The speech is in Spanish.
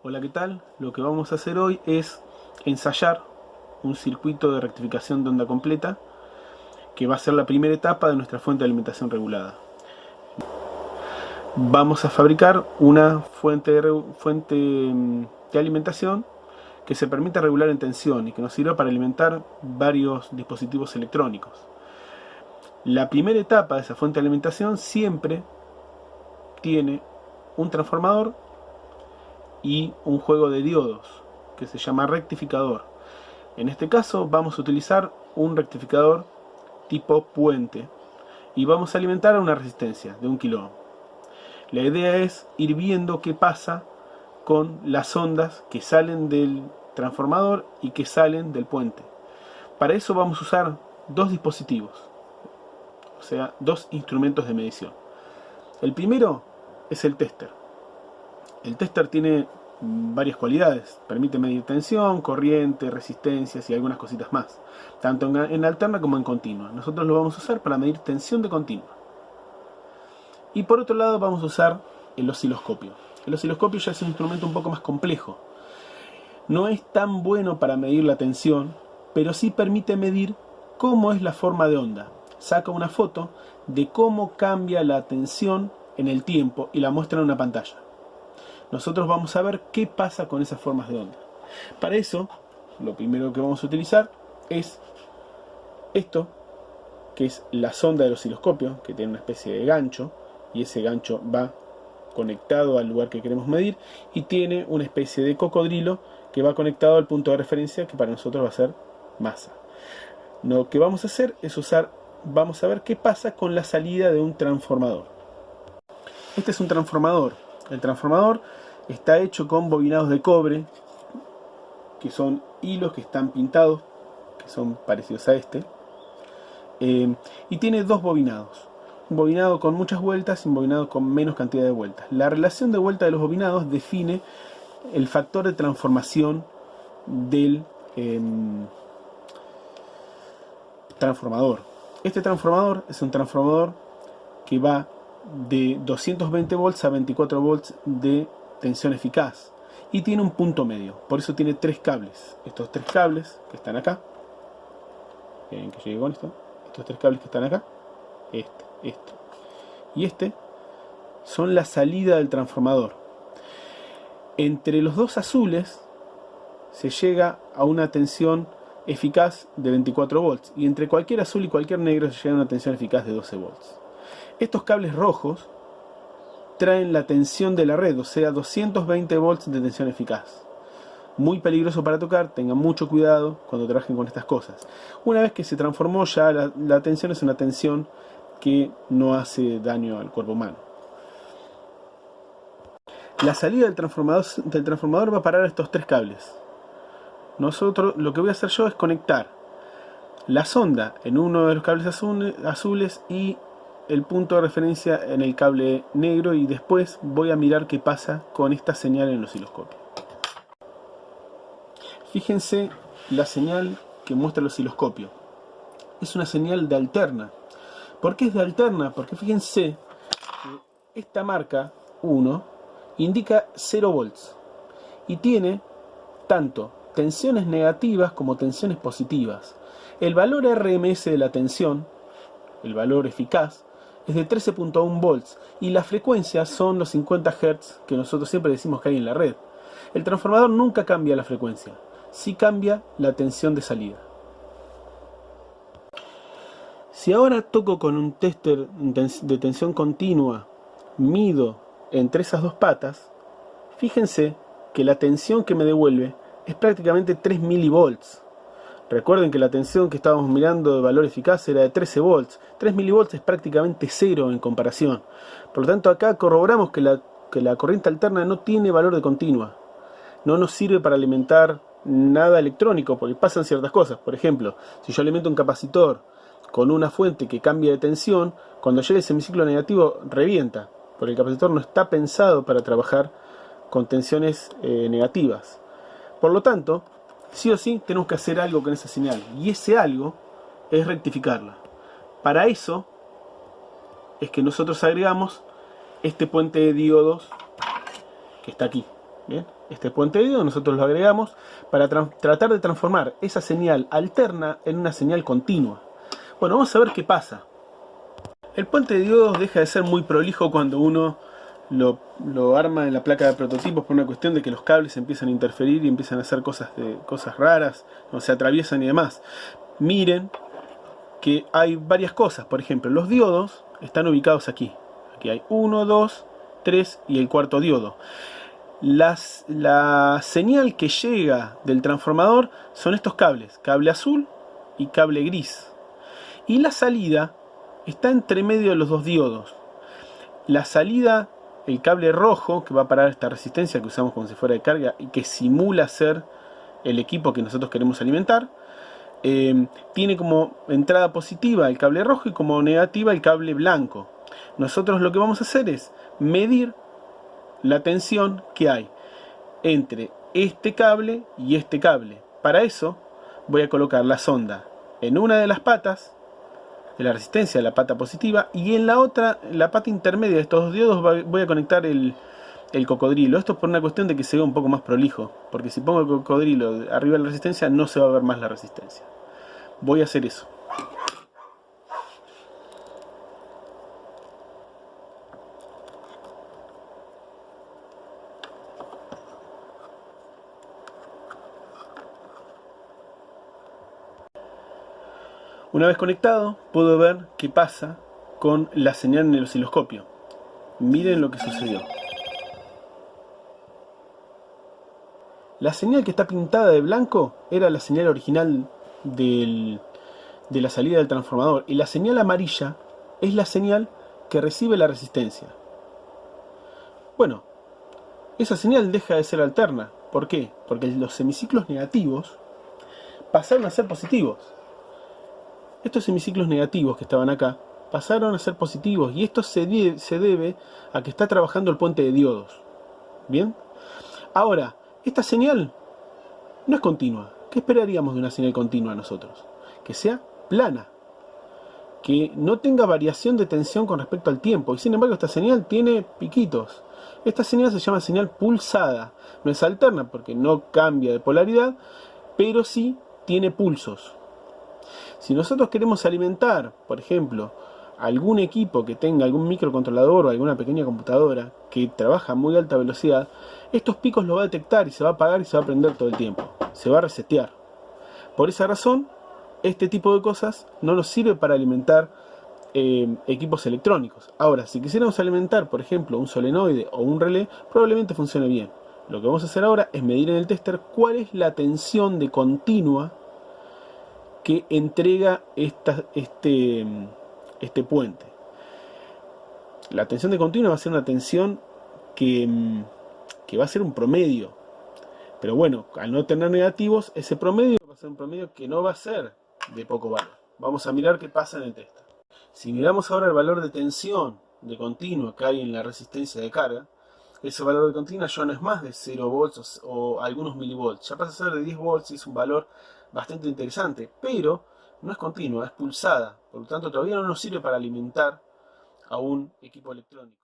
Hola, ¿qué tal? Lo que vamos a hacer hoy es ensayar un circuito de rectificación de onda completa que va a ser la primera etapa de nuestra fuente de alimentación regulada. Vamos a fabricar una fuente de alimentación que se permita regular en tensión y que nos sirva para alimentar varios dispositivos electrónicos. La primera etapa de esa fuente de alimentación siempre tiene un transformador y un juego de diodos que se llama rectificador. En este caso vamos a utilizar un rectificador tipo puente y vamos a alimentar a una resistencia de 1 kilo ohm. La idea es ir viendo qué pasa con las ondas que salen del transformador y que salen del puente. Para eso vamos a usar dos dispositivos, o sea, dos instrumentos de medición. El primero es el tester. El tester tiene varias cualidades, permite medir tensión, corriente, resistencias y algunas cositas más, tanto en alterna como en continua. Nosotros lo vamos a usar para medir tensión de continua. Y por otro lado vamos a usar el osciloscopio. El osciloscopio ya es un instrumento un poco más complejo. No es tan bueno para medir la tensión, pero sí permite medir cómo es la forma de onda. Saca una foto de cómo cambia la tensión en el tiempo y la muestra en una pantalla. Nosotros vamos a ver qué pasa con esas formas de onda. Para eso, lo primero que vamos a utilizar es esto, que es la sonda del osciloscopio, que tiene una especie de gancho, y ese gancho va conectado al lugar que queremos medir, y tiene una especie de cocodrilo que va conectado al punto de referencia, que para nosotros va a ser masa. Lo que vamos a hacer es vamos a ver qué pasa con la salida de un transformador. Este es un transformador. El transformador está hecho con bobinados de cobre, que son hilos que están pintados, que son parecidos a este, y tiene dos bobinados. Un bobinado con muchas vueltas y un bobinado con menos cantidad de vueltas. La relación de vuelta de los bobinados define el factor de transformación del transformador. Este transformador es un transformador que va de 220 volts a 24 volts de tensión eficaz y tiene un punto medio, por eso tiene tres cables. Estos tres cables que están acá, miren que llegue con esto, estos tres cables que están acá, este y este, son la salida del transformador. Entre los dos azules se llega a una tensión eficaz de 24 volts y entre cualquier azul y cualquier negro se llega a una tensión eficaz de 12 volts. Estos cables rojos traen la tensión de la red, o sea, 220 volts de tensión eficaz. Muy peligroso para tocar, tengan mucho cuidado cuando trabajen con estas cosas. Una vez que se transformó, ya la tensión es una tensión que no hace daño al cuerpo humano. La salida del transformador va a parar a estos tres cables. Lo que voy a hacer yo es conectar la sonda en uno de los cables azules y el punto de referencia en el cable negro, y después voy a mirar qué pasa con esta señal en el osciloscopio. Fíjense la señal que muestra el osciloscopio. Es una señal de alterna. ¿Por qué es de alterna? Porque fíjense que esta marca 1 indica 0 volts y tiene tanto tensiones negativas como tensiones positivas. El valor RMS de la tensión, el valor eficaz, es de 13.1 volts y la frecuencia son los 50 Hz que nosotros siempre decimos que hay en la red. El transformador nunca cambia la frecuencia, sí cambia la tensión de salida. Si ahora toco con un tester de tensión continua, mido entre esas dos patas, fíjense que la tensión que me devuelve es prácticamente 3 milivolts. Recuerden que la tensión que estábamos mirando de valor eficaz era de 13 volts. 3 milivolts es prácticamente cero en comparación. Por lo tanto, acá corroboramos que la corriente alterna no tiene valor de continua. No nos sirve para alimentar nada electrónico, porque pasan ciertas cosas. Por ejemplo, si yo alimento un capacitor con una fuente que cambia de tensión, cuando llegue el semiciclo negativo revienta, porque el capacitor no está pensado para trabajar con tensiones negativas. Por lo tanto, sí o sí tenemos que hacer algo con esa señal, y ese algo es rectificarla. Para eso es que nosotros agregamos este puente de diodos que está aquí. Bien, este puente de diodo nosotros lo agregamos para tratar de transformar esa señal alterna en una señal continua. Bueno, vamos a ver qué pasa. El puente de diodos deja de ser muy prolijo cuando uno lo arma en la placa de prototipos por una cuestión de que los cables empiezan a interferir y empiezan a hacer cosas raras, o se atraviesan y demás. Miren que hay varias cosas. Por ejemplo, los diodos están ubicados aquí. Aquí hay 1, 2, 3 y el cuarto diodo. La señal que llega del transformador son estos cables, cable azul y cable gris. Y la salida está entre medio de los dos diodos. La salida, el cable rojo, que va a parar esta resistencia que usamos como si fuera de carga y que simula ser el equipo que nosotros queremos alimentar, tiene como entrada positiva el cable rojo y como negativa el cable blanco. Nosotros lo que vamos a hacer es medir la tensión que hay entre este cable y este cable. Para eso voy a colocar la sonda en una de las patas de la resistencia, la pata positiva, y en la otra, la pata intermedia de estos dos diodos, voy a conectar el cocodrilo. Esto es por una cuestión de que se vea un poco más prolijo, porque si pongo el cocodrilo arriba de la resistencia no se va a ver más la resistencia. Voy a hacer eso. Una vez conectado, puedo ver qué pasa con la señal en el osciloscopio. Miren lo que sucedió. La señal que está pintada de blanco era la señal original de la salida del transformador. Y la señal amarilla es la señal que recibe la resistencia. Bueno, esa señal deja de ser alterna. ¿Por qué? Porque los semiciclos negativos pasaron a ser positivos. Estos semiciclos negativos que estaban acá pasaron a ser positivos, y esto se debe a que está trabajando el puente de diodos. ¿Bien? Ahora, esta señal no es continua. ¿Qué esperaríamos de una señal continua nosotros? Que sea plana, que no tenga variación de tensión con respecto al tiempo, y sin embargo esta señal tiene piquitos. Esta señal se llama señal pulsada. No es alterna porque no cambia de polaridad, pero sí tiene pulsos. Si nosotros queremos alimentar, por ejemplo, algún equipo que tenga algún microcontrolador o alguna pequeña computadora que trabaja a muy alta velocidad, estos picos lo va a detectar y se va a apagar y se va a prender todo el tiempo. Se va a resetear. Por esa razón, este tipo de cosas no nos sirve para alimentar equipos electrónicos. Ahora, si quisiéramos alimentar, por ejemplo, un solenoide o un relé, probablemente funcione bien. Lo que vamos a hacer ahora es medir en el tester cuál es la tensión de continua que entrega este puente. La tensión de continua va a ser una tensión que va a ser un promedio. Pero bueno, al no tener negativos, ese promedio va a ser un promedio que no va a ser de poco valor. Vamos a mirar qué pasa en el tester. Si miramos ahora el valor de tensión de continua que hay en la resistencia de carga, ese valor de continua ya no es más de 0 volts o algunos milivolts. Ya pasa a ser de 10 volts y es un valor bastante interesante, pero no es continua, es pulsada. Por lo tanto, todavía no nos sirve para alimentar a un equipo electrónico.